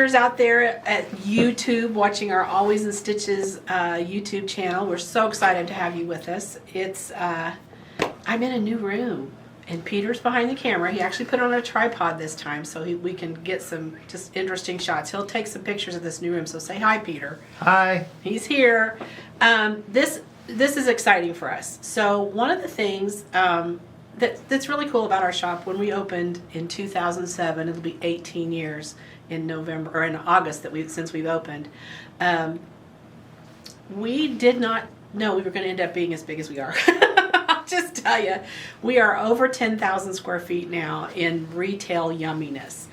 watchers out there at YouTube watching our Always in Stitches YouTube channel. We're so excited to have you with us. It's I'm in a new room, and Peter's behind the camera. He actually put it on a tripod this time so we can get some just interesting shots. He'll take some pictures of this new room. So say hi, Peter. Hi. He's here. This is exciting for us. So one of the things that's really cool about our shop, when we opened in 2007, it'll be 18 years in November or in August since we've opened. We did not know we were going to end up being as big as we are. I'll just tell you, we are over 10,000 square feet now in retail yumminess.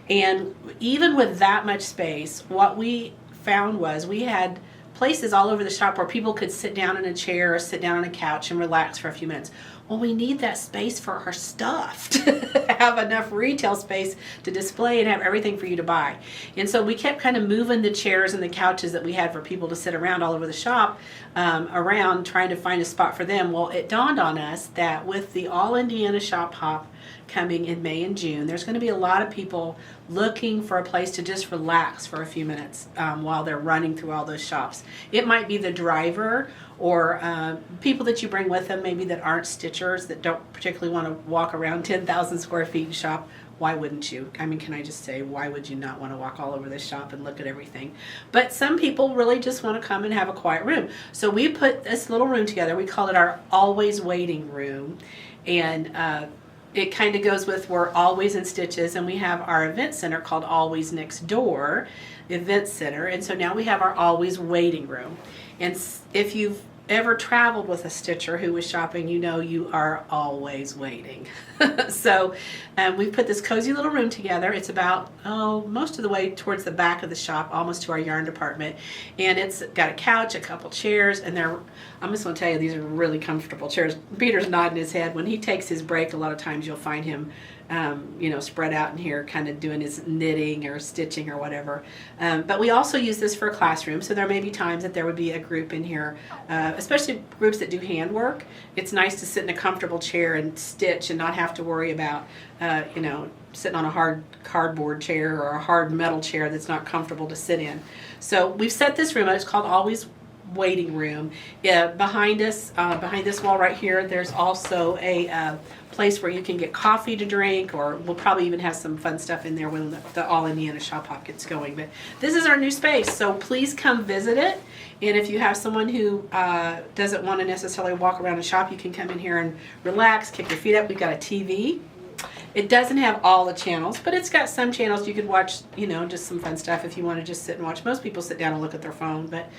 And even with that much space, what we found was we had places all over the shop where people could sit down in a chair or sit down on a couch and relax for a few minutes. Well, we need that space for our stuff to have enough retail space to display and have everything for you to buy. And so we kept kind of moving the chairs and the couches that we had for people to sit around all over the shop around, trying to find a spot for them. Well, it dawned on us that with the All Indiana Shop Hop coming in May and June, there's going to be a lot of people looking for a place to just relax for a few minutes while they're running through all those shops. It might be the driver or people that you bring with them, maybe that aren't stitchers, that don't particularly want to walk around 10,000 square feet and shop. Why wouldn't you? I mean, can I just say, why would you not want to walk all over the shop and look at everything? But some people really just want to come and have a quiet room. So we put this little room together. We call it our Always Waiting Room. And it kind of goes with we're always in stitches, and we have our event center called Always Next Door Event Center. And so now we have our Always Waiting Room. And if you've ever traveled with a stitcher who was shopping, you know you are always waiting. So we've put this cozy little room together. It's about most of the way towards the back of the shop, almost to our yarn department. And it's got a couch, a couple chairs, and I'm just going to tell you, these are really comfortable chairs. Peter's nodding his head. When he takes his break, a lot of times you'll find him spread out in here, kind of doing his knitting or stitching or whatever. But we also use this for a classroom, so there may be times that there would be a group in here, especially groups that do handwork. It's nice to sit in a comfortable chair and stitch and not have to worry about, sitting on a hard cardboard chair or a hard metal chair that's not comfortable to sit in. So we've set this room up. It's called Always Waiting Room. Behind us, behind this wall right here, there's also a place where you can get coffee to drink, or we'll probably even have some fun stuff in there when the All Indiana Shop Hop gets going. But this is our new space, so please come visit it. And if you have someone who doesn't want to necessarily walk around and shop, you can come in here and relax, kick your feet up. We've got a TV. It doesn't have all the channels, but it's got some channels you could watch, just some fun stuff if you want to just sit and watch. Most people sit down and look at their phone, but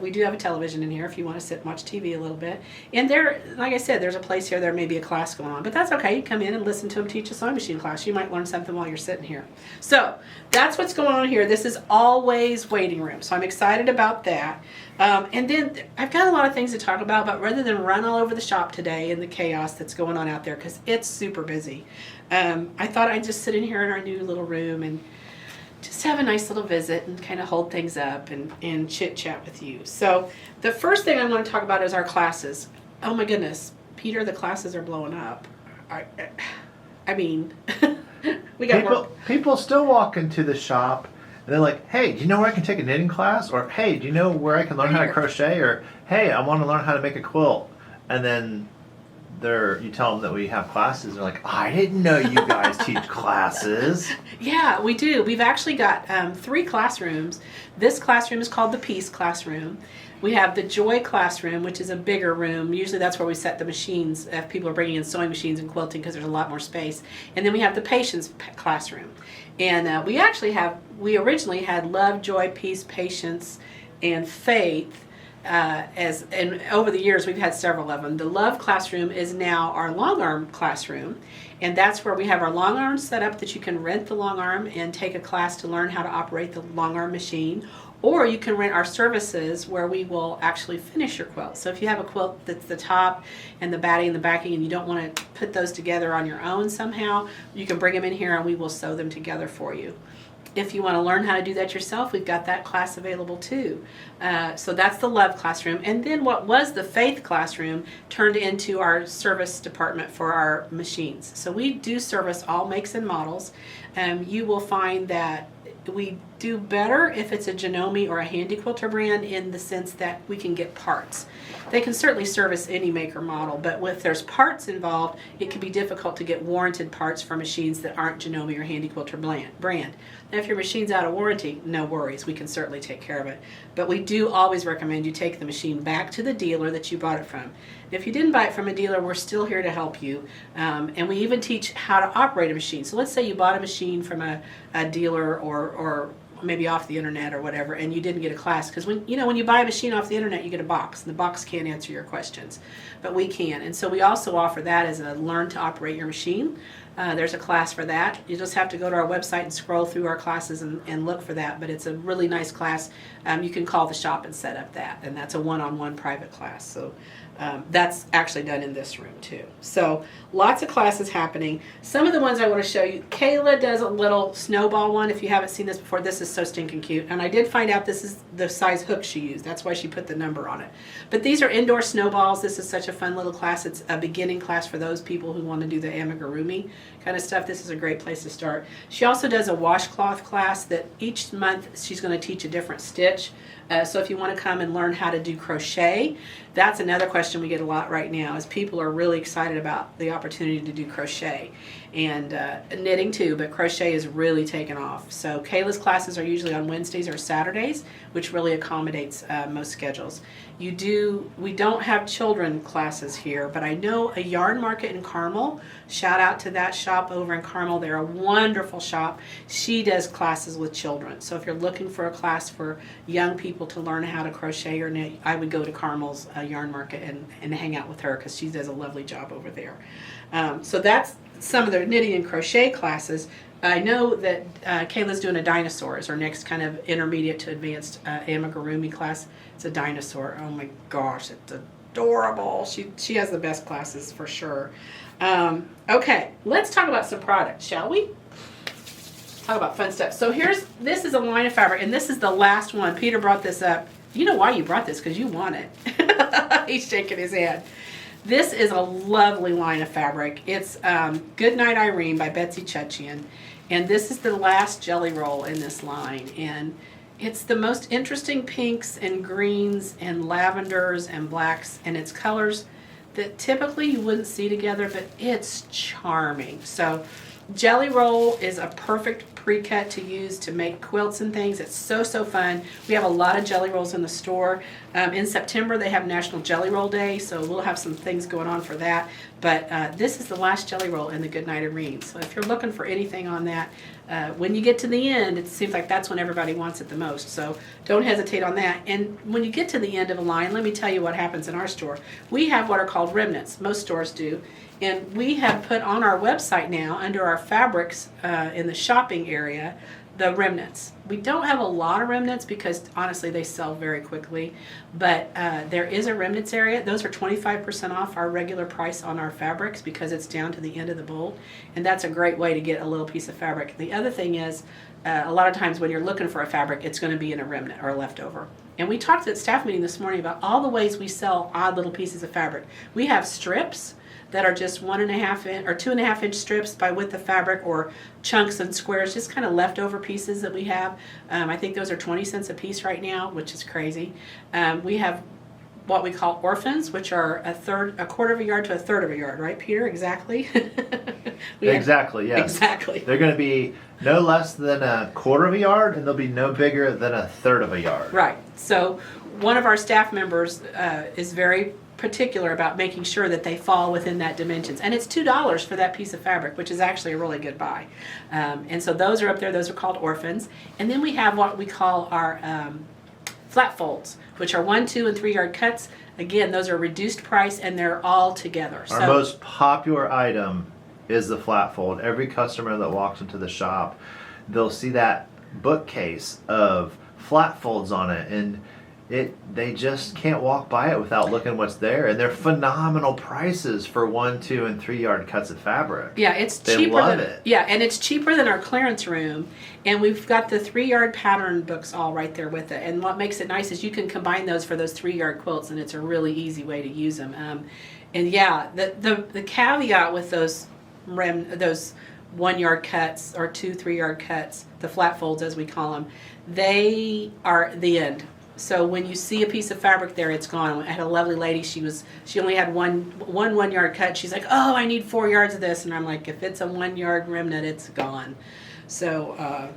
we do have a television in here if you want to sit and watch TV a little bit. And there, like I said, there's a place here, there may be a class going on, but that's okay. You come in and listen to them teach a sewing machine class. You might learn something while you're sitting here. So that's what's going on here. This is Always Waiting Room, so I'm excited about that. And then I've got a lot of things to talk about, but rather than run all over the shop today in the chaos that's going on out there, because it's super busy, I thought I'd just sit in here in our new little room and just have a nice little visit and kind of hold things up and chit chat with you. So the first thing I want to talk about is our classes. Oh my goodness, Peter, the classes are blowing up. I mean, we got people still walk into the shop and they're like, hey, do you know where I can take a knitting class? Or, hey, do you know where I can learn how to crochet? Or, hey, I want to learn how to make a quilt. And then you tell them that we have classes. They're like, I didn't know you guys teach classes. Yeah, we do. We've actually got 3 classrooms. This classroom is called the Peace Classroom. We have the Joy Classroom, which is a bigger room. Usually that's where we set the machines if people are bringing in sewing machines and quilting, because there's a lot more space. And then we have the Patience Classroom. And we originally had Love, Joy, Peace, Patience, and Faith. And over the years we've had several of them. The Love Classroom is now our long arm classroom, and that's where we have our long arm set up that you can rent the long arm and take a class to learn how to operate the long arm machine, or you can rent our services where we will actually finish your quilt. So if you have a quilt that's the top and the batting and the backing and you don't want to put those together on your own somehow, you can bring them in here and we will sew them together for you. If you want to learn how to do that yourself, we've got that class available too. So that's the Love Classroom. And then what was the Faith Classroom turned into our service department for our machines. So we do service all makes and models. You will find that we do better if it's a Janome or a Handy Quilter brand, in the sense that we can get parts. They can certainly service any maker model, but if there's parts involved, it can be difficult to get warranted parts for machines that aren't Janome or Handy Quilter brand. Now, if your machine's out of warranty, no worries, we can certainly take care of it. But we do always recommend you take the machine back to the dealer that you bought it from. If you didn't buy it from a dealer, we're still here to help you. And we even teach how to operate a machine. So let's say you bought a machine from a dealer or maybe off the internet or whatever, and you didn't get a class, because when you buy a machine off the internet, you get a box, and the box can't answer your questions, but we can. And so we also offer that as a learn to operate your machine. There's a class for that. You just have to go to our website and scroll through our classes and look for that, but it's a really nice class. You can call the shop and set up that, and that's a one-on-one private class. So that's actually done in this room too. So lots of classes happening. Some of the ones I want to show you, Kayla does a little snowball one. If you haven't seen this before, this is so stinking cute. And I did find out this is the size hook she used. That's why she put the number on it. But these are indoor snowballs. This is such a fun little class. It's a beginning class for those people who want to do the amigurumi kind of stuff. This is a great place to start. She also does a washcloth class that each month she's going to teach a different stitch. So if you want to come and learn how to do crochet, that's another question we get a lot right now, is people are really excited about the opportunity to do crochet and knitting too, but crochet is really taken off. So Kayla's classes are usually on Wednesdays or Saturdays, which really accommodates most schedules. We don't have children classes here, but I know a yarn market in Carmel. Shout out to that shop over in Carmel. They're a wonderful shop. She does classes with children. So if you're looking for a class for young people to learn how to crochet or knit, I would go to Carmel's yarn market and hang out with her, because she does a lovely job over there. So that's some of the knitting and crochet classes. I know that Kayla's doing a dinosaur as her next kind of intermediate to advanced amigurumi class. It's a dinosaur. Oh my gosh, it's adorable. She has the best classes for sure. Okay, let's talk about some products, shall we? Talk about fun stuff. So this is a line of fabric, and this is the last one. Peter brought this up. You know why you brought this? Because you want it. He's shaking his head. This is a lovely line of fabric. It's Goodnight Irene by Betsy Chuchian, and this is the last jelly roll in this line. And it's the most interesting pinks and greens and lavenders and blacks, and it's colors that typically you wouldn't see together, but it's charming. So jelly roll is a perfect pre-cut to use to make quilts and things. It's so fun. We have a lot of jelly rolls in the store. In September they have National Jelly Roll Day, so we'll have some things going on for that. But this is the last jelly roll in the Goodnight Irene. So if you're looking for anything on that, when you get to the end, it seems like that's when everybody wants it the most. So don't hesitate on that. And when you get to the end of a line, let me tell you what happens in our store. We have what are called remnants. Most stores do. And we have put on our website now, under our fabrics in the shopping area, the remnants. We don't have a lot of remnants because honestly they sell very quickly, but there is a remnants area. Those are 25% off our regular price on our fabrics because it's down to the end of the bolt, and that's a great way to get a little piece of fabric. The other thing is, a lot of times when you're looking for a fabric, it's going to be in a remnant or a leftover. And we talked at staff meeting this morning about all the ways we sell odd little pieces of fabric. We have strips that are just 1.5 inch or 2.5 inch strips by width of fabric, or chunks and squares, just kind of leftover pieces that we have. I think those are 20 cents a piece right now, which is crazy. We have what we call orphans, which are a quarter of a yard to a third of a yard, right, Peter? Exactly. Exactly, yes. Exactly. They're going to be no less than a quarter of a yard, and they'll be no bigger than a third of a yard. Right. So one of our staff members is very particular about making sure that they fall within that dimensions, and it's $2 for that piece of fabric, which is actually a really good buy. And so those are up there. Those are called orphans. And then we have what we call our flat folds, which are 1, 2, and 3 yard cuts. Again, those are reduced price, and they're all together. Our most popular item is the flat fold. Every customer that walks into the shop, they'll see that bookcase of flat folds on it, and they just can't walk by it without looking what's there. And they're phenomenal prices for 1, 2, and 3 yard cuts of fabric. Yeah, it's they cheaper love than it. Yeah, and it's cheaper than our clearance room. And we've got the 3 yard pattern books all right there with it. And what makes it nice is you can combine those for those 3 yard quilts, and it's a really easy way to use them. And yeah, the caveat with those 1-yard cuts or 2-3-yard cuts, the flat folds as we call them, they are the end. So when you see a piece of fabric there, it's gone. I had a lovely lady. She only had one 1-yard cut. She's like, oh, I need 4 yards of this, and I'm like, if it's a 1-yard remnant, it's gone. So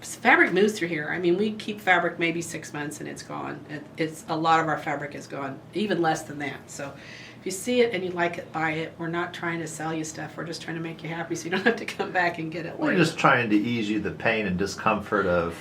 fabric moves through here. I mean, we keep fabric maybe 6 months and it's gone. It's a lot of our fabric is gone, even less than that. So if you see it and you like it, buy it. We're not trying to sell you stuff. We're just trying to make you happy so you don't have to come back and get it We're later. just trying to ease you the pain and discomfort of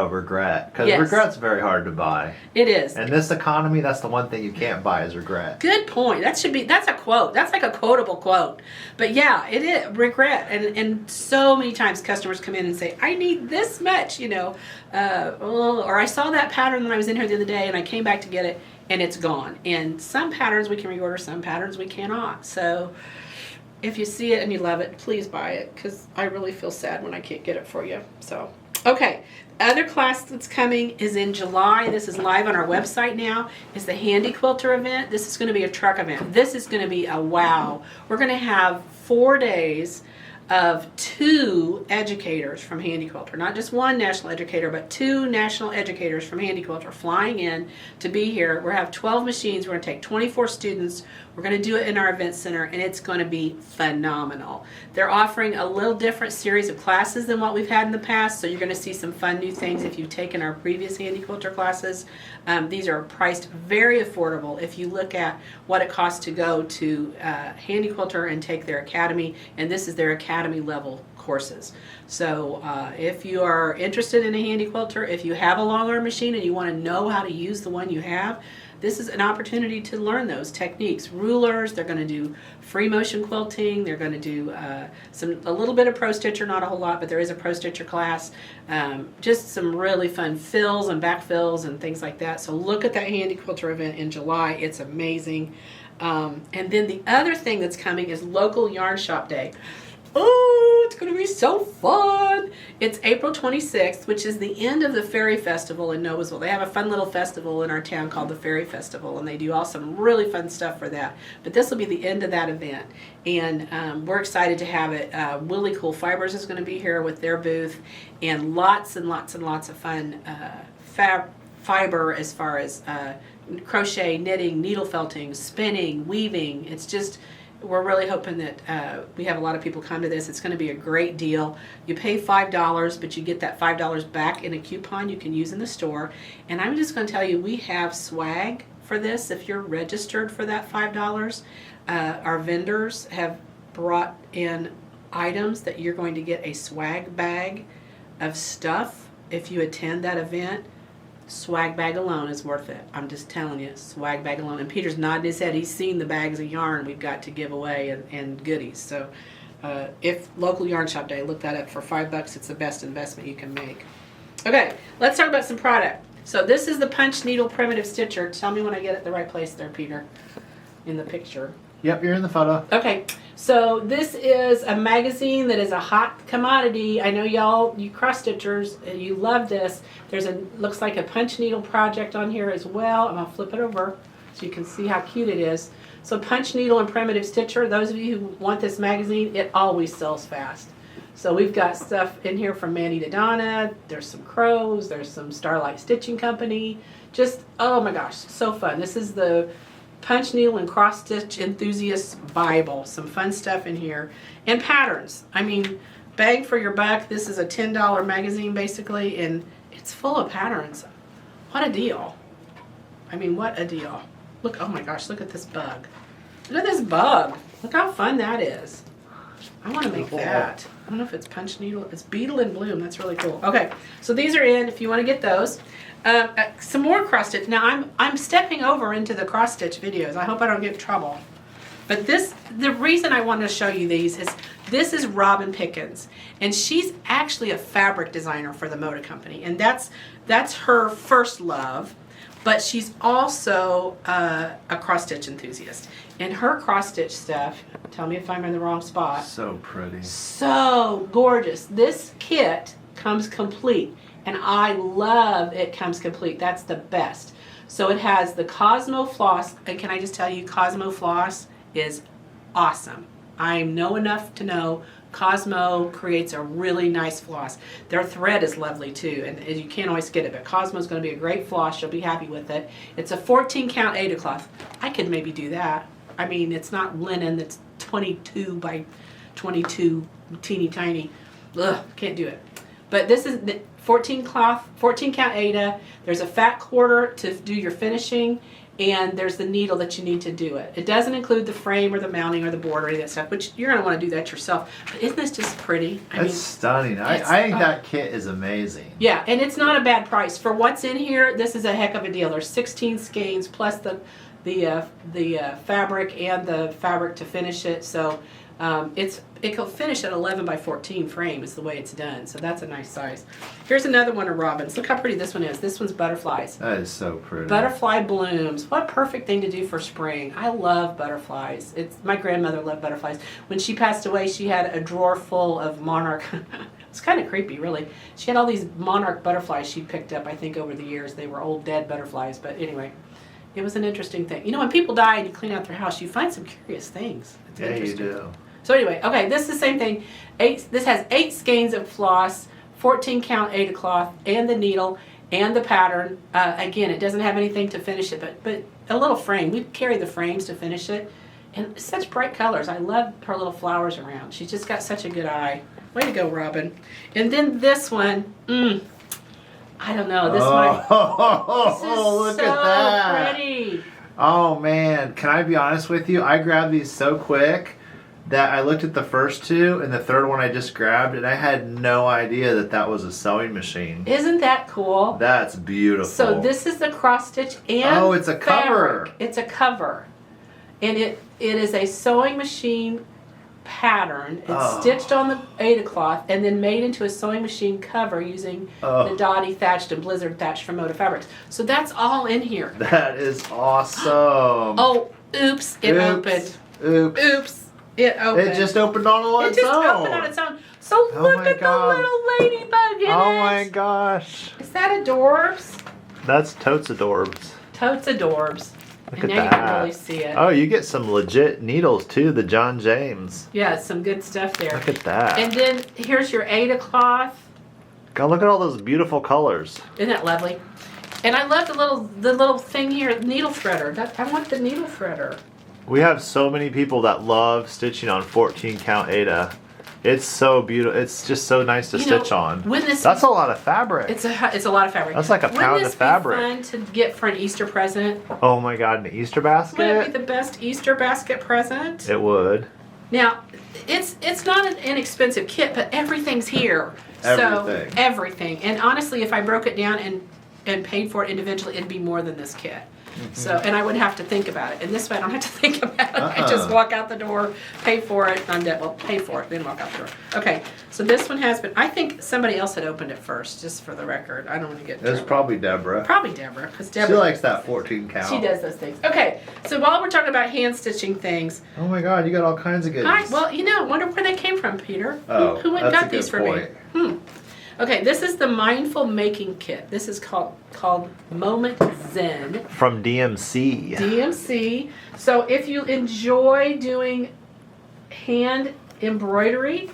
regret. Because Yes. regret's very hard to buy. It is. In this economy, that's the one thing you can't buy is regret. Good point. That's a quote. That's like a quotable quote. But yeah, it is regret. And so many times customers come in and say, I need this much, or I saw that pattern when I was in here the other day and I came back to get it and it's gone. And some patterns we can reorder, some patterns we cannot. So if you see it and you love it, please buy it, because I really feel sad when I can't get it for you. So, okay. Other class that's coming is in July. This is live on our website now. Is the Handy Quilter event. This is going to be a truck event. This is going to be a wow. We're going to have 4 days of 2 educators from Handy Quilter. Not just one national educator, but 2 national educators from Handy Quilter flying in to be here. We're going to have 12 machines. We're going to take 24 students. We're going to do it in our event center, and it's going to be phenomenal. They're offering a little different series of classes than what we've had in the past, so you're going to see some fun new things if you've taken our previous Handy Quilter classes. These are priced very affordable if you look at what it costs to go to Handy Quilter and take their academy, and this is their academy level courses. So if you are interested in a Handy Quilter, if you have a long arm machine and you want to know how to use the one you have, this is an opportunity to learn those techniques. Rulers, they're going to do free motion quilting, they're going to do a little bit of Pro Stitcher, not a whole lot, but there is a Pro Stitcher class. Just some really fun fills and back fills and things like that. So look at that Handy Quilter event in July. It's amazing. And then the other thing that's coming is Local Yarn Shop Day. Oh, it's going to be so fun. It's April 26th, which is the end of the Fairy Festival in Noblesville. They have a fun little festival in our town called the Fairy Festival, and they do all some really fun stuff for that. But this will be the end of that event, and we're excited to have it. Really Cool Fibers is going to be here with their booth, and lots and lots and lots of fun fiber as far as crochet, knitting, needle felting, spinning, weaving. It's just... We're really hoping that we have a lot of people come to this. It's going to be a great deal. You pay $5, but you get that $5 back in a coupon you can use in the store. And I'm just going to tell you, we have swag for this if you're registered for that $5. Our vendors have brought in items that you're going to get a swag bag of stuff if you attend that event. Swag bag alone is worth it. I'm just telling you, swag bag alone. And Peter's nodding his head. He's seen the bags of yarn we've got to give away and goodies. So if Local Yarn Shop Day, look that up for $5. It's the best investment you can make. Okay, let's talk about some product. So this is the Punch Needle Primitive Stitcher. Tell me when I get it the right place there, Peter, in the picture. Yep, you're in the photo. Okay, so this is a magazine that is a hot commodity. I know y'all, you cross stitchers, you love this. There's looks like a punch needle project on here as well. I'm gonna flip it over so you can see how cute it is. So Punch Needle and Primitive Stitcher, those of you who want this magazine, it always sells fast. So we've got stuff in here from Mandy to Donna. There's some crows, there's some Starlight Stitching Company. Just, oh my gosh, so fun. This is the Punch Needle and Cross Stitch Enthusiast Bible. Some fun stuff in here. And patterns. I mean, bang for your buck. This is a $10 magazine basically, and it's full of patterns. What a deal. I mean, what a deal. Look, oh my gosh, look at this bug. Look at this bug. Look how fun that is. I want to make that. I don't know if it's Punch Needle. It's Beetle and Bloom. That's really cool. Okay, so these are in if you want to get those. Some more cross stitch. Now I'm stepping over into the cross stitch videos. I hope I don't get in trouble. But the reason I wanted to show you these is this is Robin Pickens, and she's actually a fabric designer for the Moda Company, and that's her first love. But she's also a cross stitch enthusiast, and her cross stitch stuff. Tell me if I'm in the wrong spot. So pretty. So gorgeous. This kit comes complete. And I love it comes complete. That's the best. So it has the Cosmo Floss. And can I just tell you, Cosmo Floss is awesome. I know enough to know Cosmo creates a really nice floss. Their thread is lovely too, and you can't always get it, but Cosmo's going to be a great floss. You'll be happy with it. It's a 14 count Ada cloth. I could maybe do that. I mean, it's not linen. It's 22 by 22, teeny tiny. Ugh, can't do it. But this is the 14 count Ada. There's a fat quarter to do your finishing, and there's the needle that you need to do it. It doesn't include the frame or the mounting or the border or any of that stuff, which you're going to want to do that yourself. But isn't this just pretty? It's stunning. I think that kit is amazing. Yeah, and it's not a bad price. For what's in here, this is a heck of a deal. There's 16 skeins plus the fabric and the fabric to finish it. So it can finish at 11 by 14 frame is the way it's done. So that's a nice size. Here's another one of Robin's. Look how pretty this one is. This one's butterflies. That is so pretty. Butterfly blooms. What a perfect thing to do for spring. I love butterflies. My grandmother loved butterflies. When she passed away, she had a drawer full of monarch. It's kind of creepy, really. She had all these monarch butterflies she picked up, I think, over the years. They were old dead butterflies, but anyway. It was an interesting thing. You know, when people die and you clean out their house, you find some curious things. It's interesting. You do. So anyway, okay, this is the same thing. This has 8 skeins of floss, 14 count Ada cloth, and the needle, and the pattern. Again, it doesn't have anything to finish it, but a little frame. We carry the frames to finish it. And such bright colors. I love her little flowers around. She's just got such a good eye. Way to go, Robin. And then this one, I don't know. This Look so at that. Pretty. Oh man, can I be honest with you? I grabbed these so quick that I looked at the first two and the third one I just grabbed, and I had no idea that that was a sewing machine. Isn't that cool? That's beautiful. So this is the cross stitch and it's a cover. It's a cover, and it is a sewing machine pattern. It's stitched on the Ada cloth and then made into a sewing machine cover using the Dottie thatched and blizzard thatched from Moda Fabrics. So that's all in here. That is awesome. Oh, oops! It opened. Oops! It opened. It just opened on its own. It just opened on its own. So look at the little ladybug in it. Oh my gosh! Is that adorbs? That's totes adorbs. Totes adorbs. Look and at now that. you can really see it. Oh, you get some legit needles too, the John James. Yeah, some good stuff there. Look at that. And then here's your Ada cloth. God, look at all those beautiful colors. Isn't that lovely? And I love the little thing here, needle threader. I want the needle threader. We have so many people that love stitching on 14 count Ada. It's so beautiful. It's just so nice to stitch on. That's a lot of fabric. It's a lot of fabric. That's like a pound of fabric. Wouldn't this be fun to get for an Easter present? Oh my God, an Easter basket? Would it be the best Easter basket present? It would. Now, it's not an inexpensive kit, but everything's here. Everything. So everything. And honestly, if I broke it down and paid for it individually, it'd be more than this kit. Mm-hmm. So, and I wouldn't have to think about it. And this way I don't have to think about it. I just walk out the door, pay for it, I'm dead. Well, pay for it, then walk out the door. Okay, so this one has been, I think somebody else had opened it first, just for the record. I don't want to get in It was trouble. probably Deborah. Probably Deborah, because Deborah. She likes that 14 count. She does those things. Okay, so while we're talking about hand stitching things. Oh my God, you got all kinds of goodies. Well, wonder where they came from, Peter. Oh, who went and that's got a these good for me? Okay, this is the Mindful Making Kit. This is called Moment Zen. From DMC. DMC. So if you enjoy doing hand embroidery,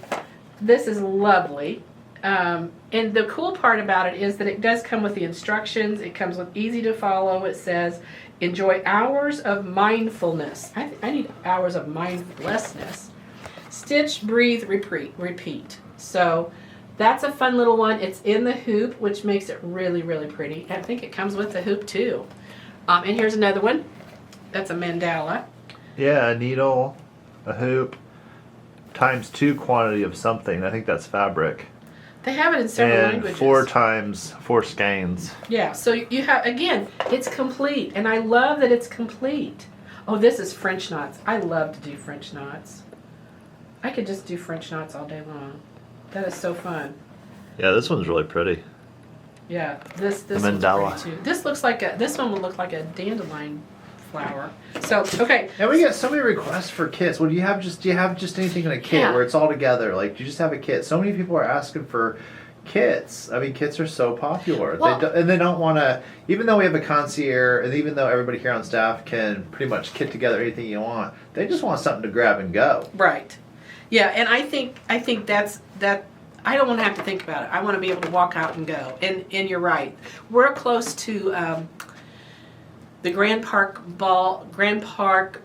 this is lovely. And the cool part about it is that it does come with the instructions. It comes with easy to follow. It says, enjoy hours of mindfulness. I need hours of mindlessness. Stitch, breathe, repeat. So that's a fun little one. It's in the hoop, which makes it really, really pretty. I think it comes with the hoop too. And here's another one. That's a mandala. Yeah, a needle, a hoop, times 2 quantity of something. I think that's fabric. They have it in several and languages. 4 times 4 skeins. Yeah, so you have, again, it's complete. And I love that it's complete. Oh, this is French knots. I love to do French knots. I could just do French knots all day long. That is so fun. Yeah, this one's really pretty. Yeah, this one's mandala. pretty too. This one would look like a dandelion flower. So, okay. And we get so many requests for kits. Well, do you have just anything in a kit where it's all together? Like, do you just have a kit? So many people are asking for kits. I mean, kits are so popular. Well- They don't want to, even though we have a concierge, and even though everybody here on staff can pretty much kit together anything you want, they just want something to grab and go. Right. Yeah, and I think that's that. I don't want to have to think about it. I want to be able to walk out and go. And you're right. We're close to the Grand Park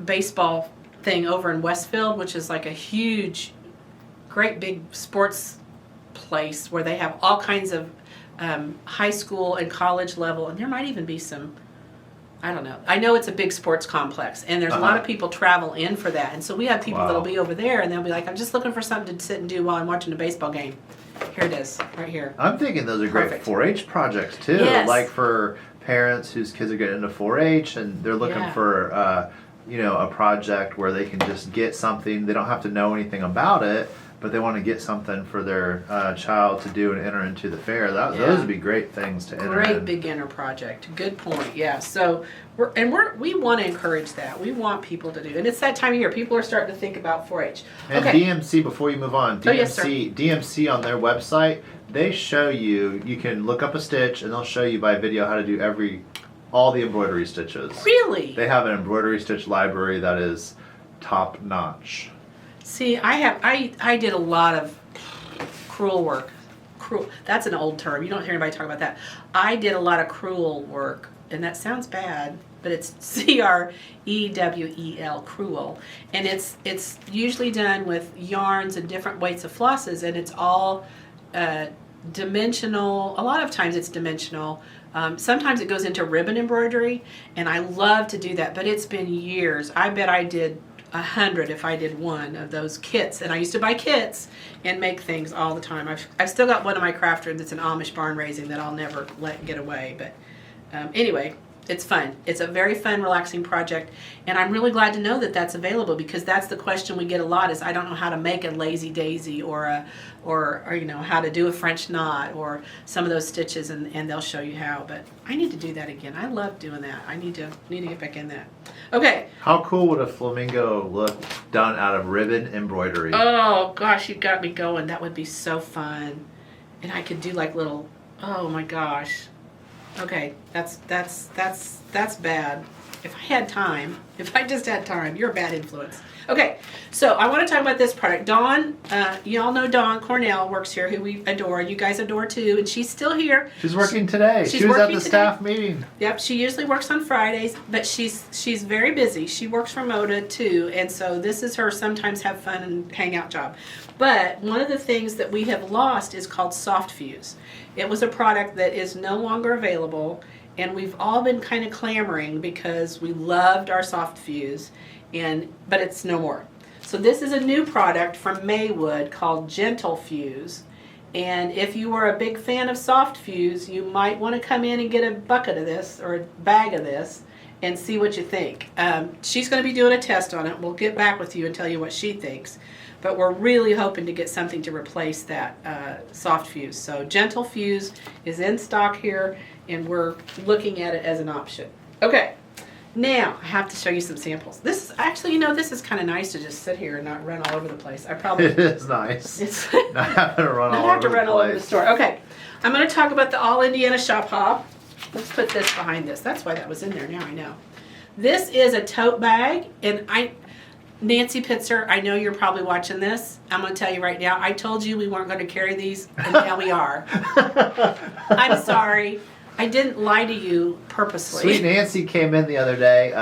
baseball thing over in Westfield, which is like a huge, great big sports place where they have all kinds of high school and college level, and there might even be some, I don't know. I know it's a big sports complex, and there's a lot of people travel in for that. And so we have people that'll be over there, and they'll be like, I'm just looking for something to sit and do while I'm watching a baseball game. Here it is, right here. I'm thinking those are Perfect. great 4-H projects too. Yes. Like for parents whose kids are getting into 4-H and they're looking for a project where they can just get something. They don't have to know anything about it, but they want to get something for their child to do and enter into the fair. Those would be great things to enter Great in. beginner project. Good point. Yeah. So we want to encourage that. We want people to do, and it's that time of year. People are starting to think about 4-H. And Okay. DMC, before you move on, yes, sir. DMC on their website, they show you can look up a stitch and they'll show you by video how to do all the embroidery stitches. Really? They have an embroidery stitch library that is top notch. See, I did a lot of crewel work. Crewel. That's an old term. You don't hear anybody talk about that. I did a lot of crewel work, and that sounds bad, but it's CREWEL, crewel, and it's usually done with yarns and different weights of flosses, and it's all dimensional. A lot of times it's dimensional. Sometimes it goes into ribbon embroidery, and I love to do that, but it's been years. I bet I did 100 if I did one of those kits, and I used to buy kits and make things all the time. I've still got one of my craft rooms that's an Amish barn raising that I'll never let get away, but anyway, it's fun. It's a very fun, relaxing project, and I'm really glad to know that that's available, because that's the question we get a lot is I don't know how to make a lazy daisy or you know, how to do a French knot or some of those stitches, and they'll show you how. But I need to do that again. I love doing that. I need to get back in that. Okay. How cool would a flamingo look done out of ribbon embroidery? Oh gosh, you got me going. That would be so fun, and I could do like little. Oh my gosh. Okay, that's bad. If I just had time, you're a bad influence. Okay, so I want to talk about this product. Dawn, you all know Dawn Cornell works here, who we adore. You guys adore too, and she's still here. She's working today. She was at the staff meeting. Yep, she usually works on Fridays, but she's very busy. She works for Moda too, and so this is her sometimes have fun and hang out job. But one of the things that we have lost is called Gentlefuse. It was a product that is no longer available, and we've all been kind of clamoring because we loved our Gentlefuse, but it's no more. So this is a new product from Maywood called Gentlefuse. And if you are a big fan of Gentlefuse, you might want to come in and get a bucket of this or a bag of this and see what you think. She's going to be doing a test on it. We'll get back with you and tell you what she thinks. But we're really hoping to get something to replace that Gentlefuse. So Gentlefuse is in stock here, and we're looking at it as an option. Okay, now I have to show you some samples. This is actually, this is kind of nice to just sit here and not run all over the place. It is nice. It's not having to run all over the all over the place. store. Okay, I'm going to talk about the All Indiana Shop Hop. Let's put this behind this. That's why that was in there. Now I know. This is a tote bag, and Nancy Pitzer, I know you're probably watching this. I'm going to tell you right now, I told you we weren't going to carry these, and now we are. I'm sorry. I didn't lie to you purposely. Sweet Nancy came in the other day,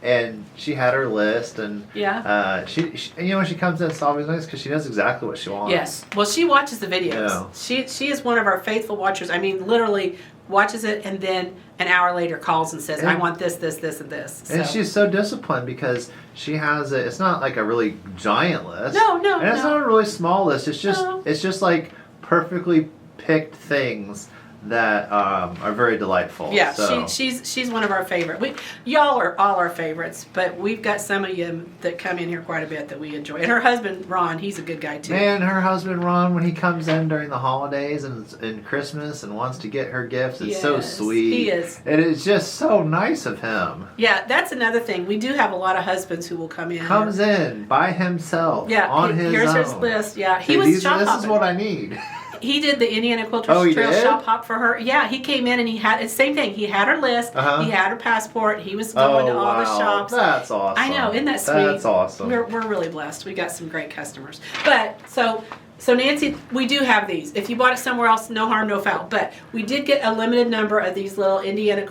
and she had her list, and she when she comes in, it's always nice because she knows exactly what she wants. Yes. Well, she watches the videos. Yeah. She is one of our faithful watchers. I mean, literally watches it and then an hour later calls and says, I want this, this, this, and this. And she's so disciplined because she has it's not like a really giant list. No. And it's not a really small list. It's just like perfectly picked things that are very delightful. Yeah, so. she's one of our favorite. Y'all are all our favorites, but we've got some of you that come in here quite a bit that we enjoy. And her husband Ron, he's a good guy too. Man, her husband Ron, when he comes in during the holidays and Christmas and wants to get her gifts, it's so sweet. He is. And it's just so nice of him. Yeah, that's another thing. We do have a lot of husbands who will come in. Comes in by himself. Yeah, on his here's own. his list. Yeah, he was shop This hopping. is what I need. He did the Indiana Quilters Oh, Trail did? Shop Hop for her. Yeah, he came in and he had, it's the same thing. He had her list. Uh-huh. He had her passport. He was going to all the shops. That's awesome. I know, isn't that sweet? That's awesome. We're really blessed. We got some great customers. But so Nancy, we do have these. If you bought it somewhere else, no harm, no foul. But we did get a limited number of these little Indiana,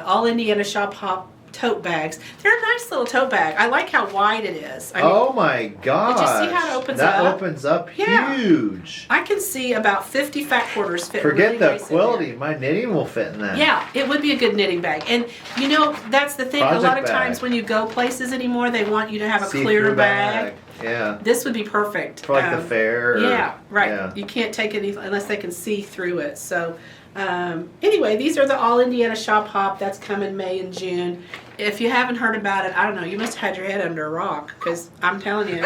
all Indiana Shop Hop tote bags. They're a nice little tote bag. I like how wide it is. I mean, Oh my gosh. Did you see how it opens that up? That opens up Yeah. huge. I can see about 50 fat quarters fit. Forget really the nice in there. quilting. My knitting will fit in that. Yeah, it would be a good knitting bag. And you know, that's the thing. Project a lot of bag. times when you go places anymore, they want you to have a See-through clear bag. Yeah. This would be perfect. For like the fair. Or, Yeah, right. Yeah. You can't take it unless they can see through it. So anyway, these are the All Indiana Shop Hop. That's coming May and June. If you haven't heard about it, I don't know. You must have had your head under a rock because I'm telling you.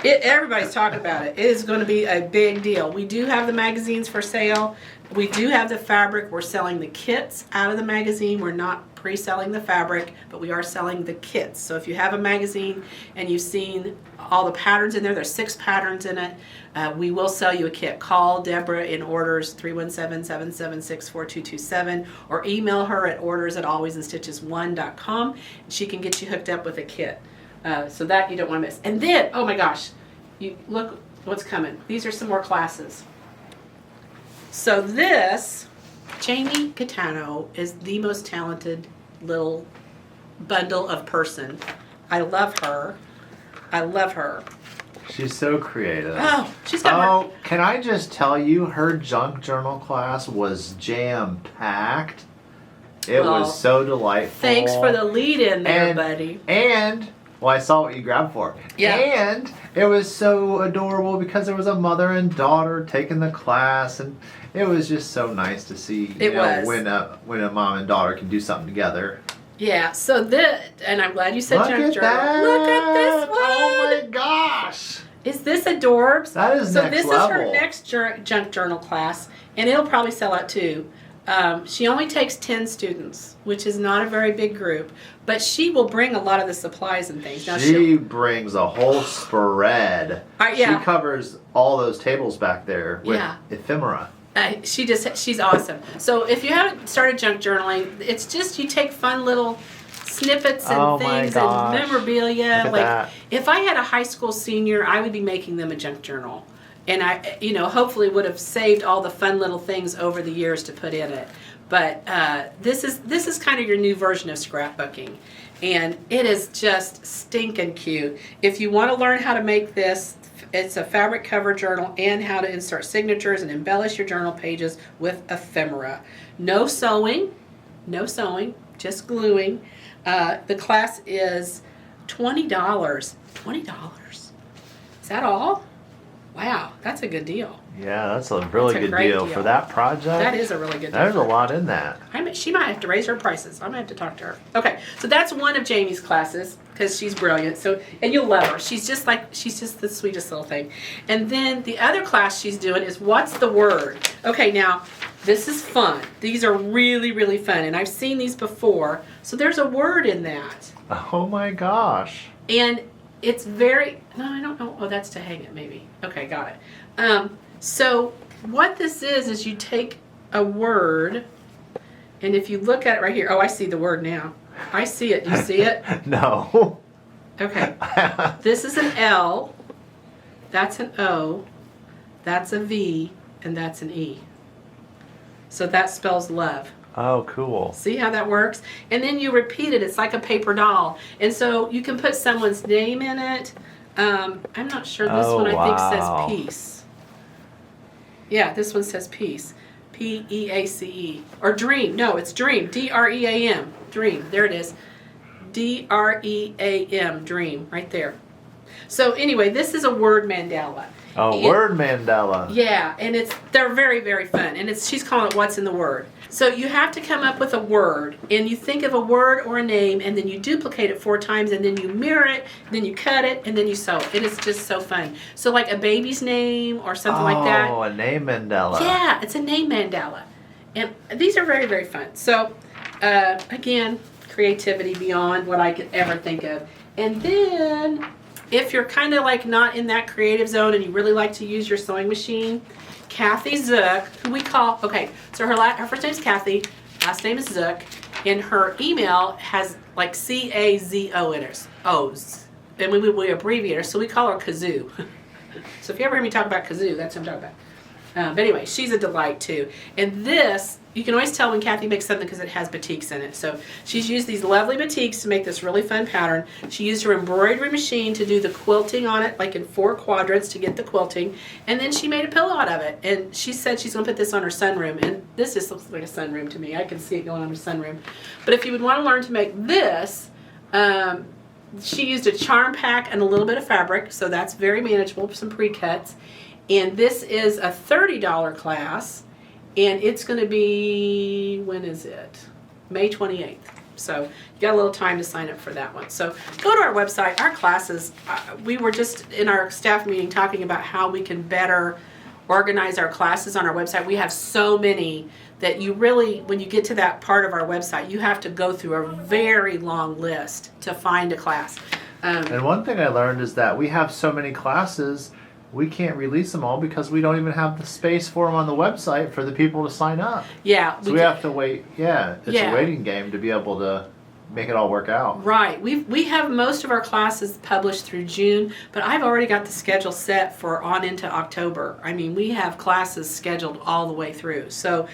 Everybody's talking about it. It is going to be a big deal. We do have the magazines for sale. We do have the fabric. We're selling the kits out of the magazine. We're not pre-selling the fabric, but we are selling the kits. So if you have a magazine and you've seen all the patterns in there, there's 6 patterns in it, we will sell you a kit. Call Deborah in orders 317-776-4227 or email her at orders@alwaysinstitches1.com. She can get you hooked up with a kit. So that you don't want to miss. And then, oh my gosh, you look what's coming. These are some more classes. So this, Jamie Catano is the most talented little bundle of person. I love her. I love her. She's so creative. Oh, she's got more. Can I just tell you, her junk journal class was jam-packed. It was so delightful. Thanks for the lead in there, buddy. And, well, I saw what you grabbed for. Yeah. And it was so adorable because there was a mother and daughter taking the class, and it was just so nice to see when a mom and daughter can do something together. Yeah, so and I'm glad you said Look junk at journal. that. Look at this one. Oh my gosh. Is this adorbs? That is so next this level. is her next junk journal class, and it'll probably sell out too. She only takes 10 students, which is not a very big group, but she will bring a lot of the supplies and things. Now she brings a whole spread. Yeah. She covers all those tables back there with ephemera. She's awesome. So if you haven't started junk journaling, it's just you take fun little snippets and things and memorabilia. Look at that. If I had a high school senior, I would be making them a junk journal. And I, hopefully would have saved all the fun little things over the years to put in it. But this is kind of your new version of scrapbooking. And it is just stinking cute. If you want to learn how to make this, it's a fabric cover journal and how to insert signatures and embellish your journal pages with ephemera. No sewing, just gluing. The class is $20. $20. Is that all? Wow, that's a good deal. Yeah, that's a really good great deal for that project. That is a really good deal. There's a lot in that. She might have to raise her prices. I might have to talk to her. Okay, so that's one of Jamie's classes because she's brilliant. And you'll love her. She's just the sweetest little thing. And then the other class she's doing is What's the Word? Okay, now this is fun. These are really, really fun, and I've seen these before. So there's a word in that. Oh my gosh. And it's no, I don't know. Oh, that's to hang it maybe. Okay, got it. So what this is you take a word, and if you look at it right here, I see the word now. I see it. Do you see it? No. Okay. This is an L, that's an O, that's a V, and that's an E. So that spells love. Oh, cool. See how that works? And then you repeat it. It's like a paper doll. And so you can put someone's name in it. I'm not sure. This one I think says peace. Yeah, this one says peace. P-E-A-C-E. Or dream. No, it's dream. D-R-E-A-M. Dream. There it is. D-R-E-A-M. Dream. Right there. So anyway, this is a word mandala. Word mandala. Yeah, and they're very, very fun. And she's calling it What's in the Word. So you have to come up with a word, and you think of a word or a name, and then you duplicate it 4 times, and then you mirror it, then you cut it, and then you sew it. It is just so fun. So like a baby's name or something like that. Oh, a name mandala. Yeah, it's a name mandala. And these are very, very fun. So again, creativity beyond what I could ever think of. And then if you're kind of like not in that creative zone and you really like to use your sewing machine, Kathy Zook, who we call, okay, so her first name is Kathy, last name is Zook, and her email has like CAZO in it, O's, and we abbreviate her, so we call her Kazoo. So if you ever hear me talk about Kazoo, that's what I'm talking about. But anyway, she's a delight too. And this, you can always tell when Kathy makes something because it has batiks in it. So she's used these lovely batiks to make this really fun pattern. She used her embroidery machine to do the quilting on it, like in 4 quadrants to get the quilting. And then she made a pillow out of it. And she said she's going to put this on her sunroom. And this just looks like a sunroom to me. I can see it going on her sunroom. But if you would want to learn to make this, she used a charm pack and a little bit of fabric. So that's very manageable, some pre-cuts. And this is a $30 class, and it's going to be, when is it? May 28th. So you got a little time to sign up for that one. So go to our website. Our classes, we were just in our staff meeting talking about how we can better organize our classes on our website. We have so many that you really, when you get to that part of our website, you have to go through a very long list to find a class. And one thing I learned is that we have so many classes, we can't release them all because we don't even have the space for them on the website for the people to sign up. Yeah. So we have to wait. Yeah, it's a waiting game to be able to make it all work out. Right. We have most of our classes published through June, but I've already got the schedule set for on into October. I mean, we have classes scheduled all the way through. So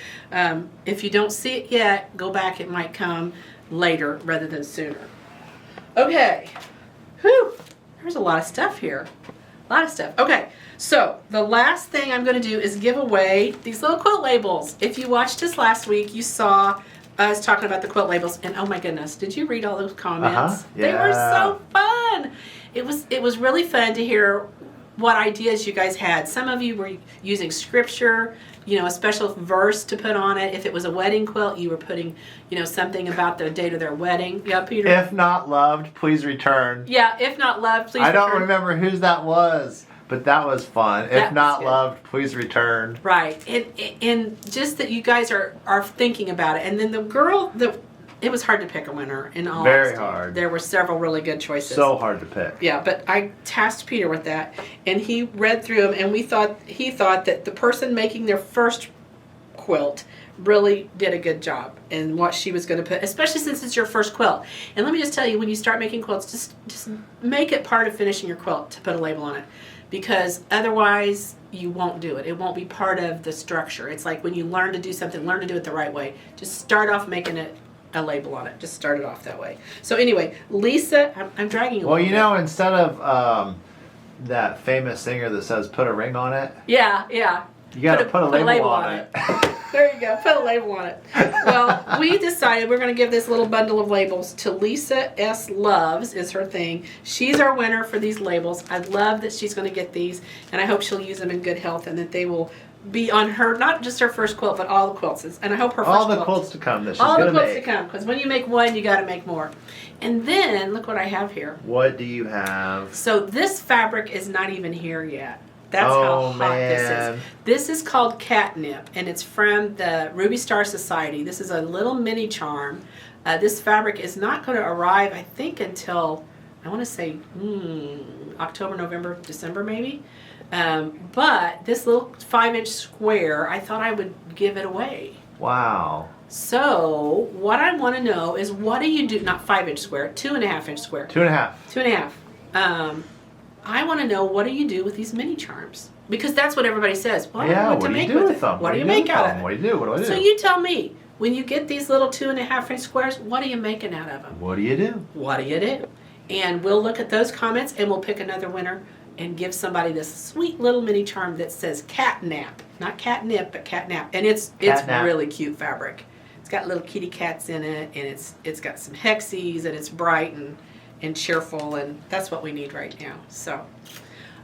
if you don't see it yet, go back. It might come later rather than sooner. Okay. Whew. There's a lot of stuff here. A lot of stuff. Okay, so the last thing I'm going to do is give away these little quilt labels. If you watched us last week, you saw us talking about the quilt labels, and oh my goodness, did you read all those comments? Yeah. They were so fun. It was really fun to hear what ideas you guys had. Some of you were using scripture, a special verse to put on it. If it was a wedding quilt, you were putting, something about the date of their wedding. Yeah, Peter? If not loved, please return. Yeah, if not loved, please return. I don't remember whose that was, but that was fun. If not loved, please return. Right. And just that you guys are thinking about it. And then the girl, it was hard to pick a winner in all Very honesty. hard. There were several really good choices. So hard to pick. Yeah, but I tasked Peter with that, and he read through them, and he thought that the person making their first quilt really did a good job in what she was going to put, especially since it's your first quilt. And let me just tell you, when you start making quilts, just make it part of finishing your quilt to put a label on it, because otherwise you won't do it. It won't be part of the structure. It's like when you learn to do something, learn to do it the right way. Just start off making it a label on it. Just start it off that way. So anyway, Lisa, I'm dragging you. Well, instead of that famous singer that says "put a ring on it," yeah, you got to put a label on it. There you go. Put a label on it. Well, we decided we're going to give this little bundle of labels to Lisa S. Loves is her thing. She's our winner for these labels. I love that she's going to get these, and I hope she'll use them in good health and that they will be on her, not just her first quilt, but all the quilts. And I hope her first all the quilts to come that she's all going the to quilts make. to come, because when you make one, you got to make more. And then look what I have here. What do you have? So this fabric is not even here yet. That's how hot this is. This is called Catnip, and it's from the Ruby Star Society. This is a little mini charm. This fabric is not going to arrive, I think, until, I want to say, October, November, December maybe. But this little 5-inch square, I thought I would give it away. Wow. So what I want to know is, what do you do, not 5-inch square, 2.5-inch square. 2.5. 2.5. I want to know, what do you do with these mini charms? Because that's what everybody says. Well, I don't know what to make with them. What do you make out of it? What do you do? What do I do? So you tell me, when you get these little 2.5-inch squares, what are you making out of them? What do you do? What do you do? And we'll look at those comments, and we'll pick another winner and give somebody this sweet little mini charm that says catnap. Not catnip, but catnap. And it's really cute fabric. It's got little kitty cats in it, and it's got some hexies, and it's bright and cheerful, and that's what we need right now. So,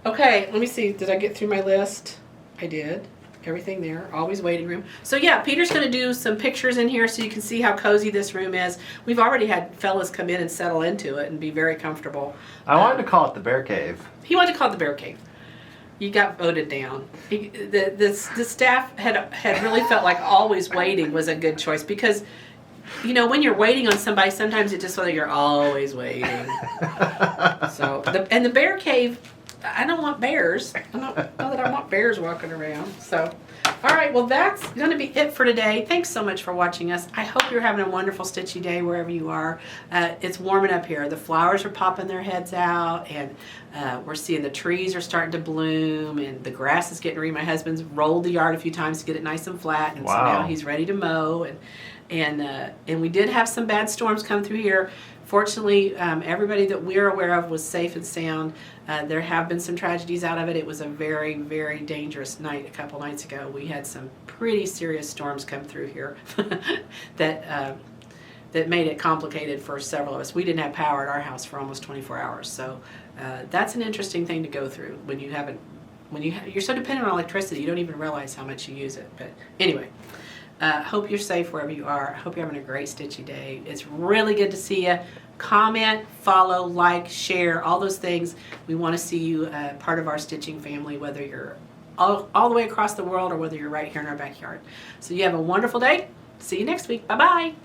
okay, let me see. Did I get through my list? I did. Everything there. Always waiting room. So yeah, Peter's going to do some pictures in here so you can see how cozy this room is. We've already had fellas come in and settle into it and be very comfortable. I wanted to call it the Bear Cave. He wanted to call it the Bear Cave. You got voted down. The staff had really felt like Always Waiting was a good choice, because you know, when you're waiting on somebody, sometimes it just feels like you're always waiting. So, the bear cave, I don't want bears. I don't know that I want bears walking around. So, all right, well, that's going to be it for today. Thanks so much for watching us. I hope you're having a wonderful stitchy day wherever you are. It's warming up here. The flowers are popping their heads out, and we're seeing the trees are starting to bloom, and the grass is getting green. My husband's rolled the yard a few times to get it nice and flat, and so now he's ready to mow. And we did have some bad storms come through here. Fortunately, everybody that we're aware of was safe and sound. There have been some tragedies out of it. It was a very, very dangerous night a couple nights ago. We had some pretty serious storms come through here that made it complicated for several of us. We didn't have power at our house for almost 24 hours. So that's an interesting thing to go through when you're so dependent on electricity, you don't even realize how much you use it. But anyway. Hope you're safe wherever you are. Hope you're having a great stitchy day. It's really good to see you. Comment, follow, like, share, all those things. We want to see you part of our stitching family, whether you're all the way across the world or whether you're right here in our backyard. So you have a wonderful day. See you next week. Bye-bye.